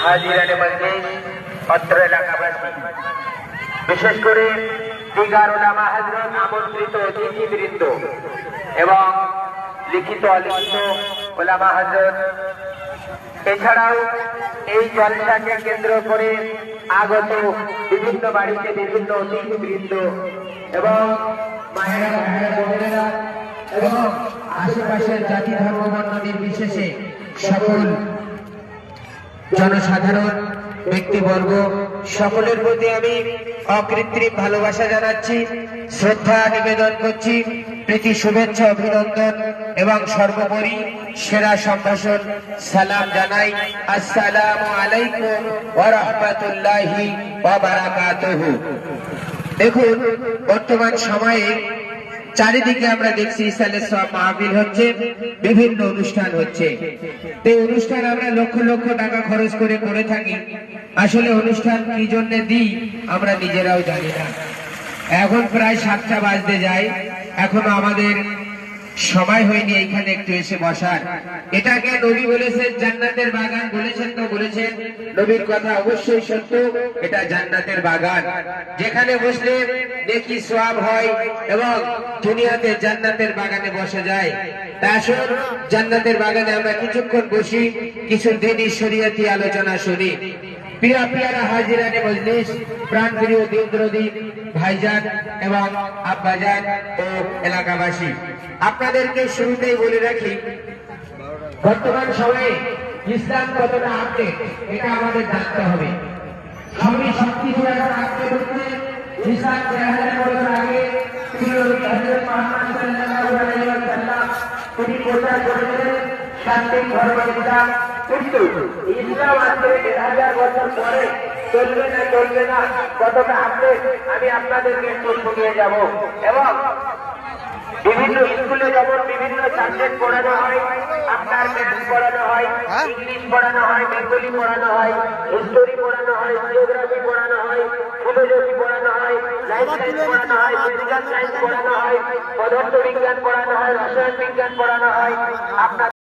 হাজিরানে মজলিস অত্র এলাকাবাসী, বিশেষ করে দিগার উলামা হযরত, আমন্ত্রিত অতিথিবৃন্দ এবং লিখিত অলিখিত উলামা হযরত, এছাড়াও এই জলসাকে কেন্দ্র করে আগত বিভিন্ন বাড়িতে বিভিন্ন অতিথিবৃন্দ এবং মায়েরা, ভাইয়েরা, বোনেরা এবং আশেপাশের জাতি ধর্ম বর্ণ নির্বিশেষে সকল জনসাধারণ ব্যক্তিবর্গ সকলের প্রতি আমি অকৃত্রিম ভালোবাসা জানাচ্ছি, শ্রদ্ধা নিবেদন করছি, প্রীতি শুভেচ্ছা অভিনন্দন এবং সর্বোপরি সেরা সম্ভাষণ সালাম জানাই। আসসালামু আলাইকুম ওয়া রাহমাতুল্লাহি ওয়া বারাকাতুহু। দেখুন, বর্তমান সময়ে চারিদিকে আমরা দেখছি ইসালে সব মাহফিল হচ্ছে, বিভিন্ন অনুষ্ঠান হচ্ছে। এই অনুষ্ঠান আমরা লক্ষ লক্ষ টাকা খরচ করে থাকি। আসলে অনুষ্ঠান কি জন্য দিই আমরা নিজেরাও জানি না। এখন প্রায় 7টা বাজতে যায়, এখনো আমাদের সময় হয়নি এইখানে একটু এসে বসার। এটাকে নবী বলেছেন জান্নাতের বাগান, বলেছেন তো বলেছেন, নবীর কথা অবশ্যই সত্য। এটা জান্নাতের বাগান, যেখানে বসলে নেকি সওয়াব হয় এবং দুনিয়াতে জান্নাতের বাগানে বসা যায়। তা আসুন জান্নাতের বাগানে আমরা কিছুক্ষণ বসি, কিছু দ্বীনি শরীয়তি আলোচনা শুনি। প্রিয় প্রিয়ারা হাজিরানে মজলিস, প্রাণ প্রিয় দিনদ্রদী ভাইজান এবং আব্বাজান ও এলাকাবাসী, আপনাদেরকে শুরুতেই বলে রাখি, বর্তমান সময়ে ইসলাম কতটা আপডেট এটা আমাদের জানতে হবে। সবই সবকিছু এখন আপডেট হচ্ছে। ইসলাম 3000 বছর আগে তিনি প্রচার করেছিলেন শান্তির ধর্ম ইসলাম, কিন্তু ইসলাম আজকে 1000 বছর পরে চলবে না কতটা আপডেট আমি আপনাদেরকে একটু শুনিয়ে যাব। এবং বিভিন্ন স্কুলে যেমন বিভিন্ন সাবজেক্ট পড়ানো হয়, আপনার ম্যাথস পড়ানো হয়, ইংলিশ পড়ানো হয়, বেঙ্গলি পড়ানো হয়, হিস্টোরি পড়ানো হয়, জিওগ্রাফি পড়ানো হয়, ফিলোসফি পড়ানো হয়, লাইফ সায়েন্স পড়ানো হয়, ফিজিক্যাল সায়েন্স পড়ানো হয়, পদার্থ বিজ্ঞান পড়ানো হয়, রসায়ন বিজ্ঞান পড়ানো হয়। আপনার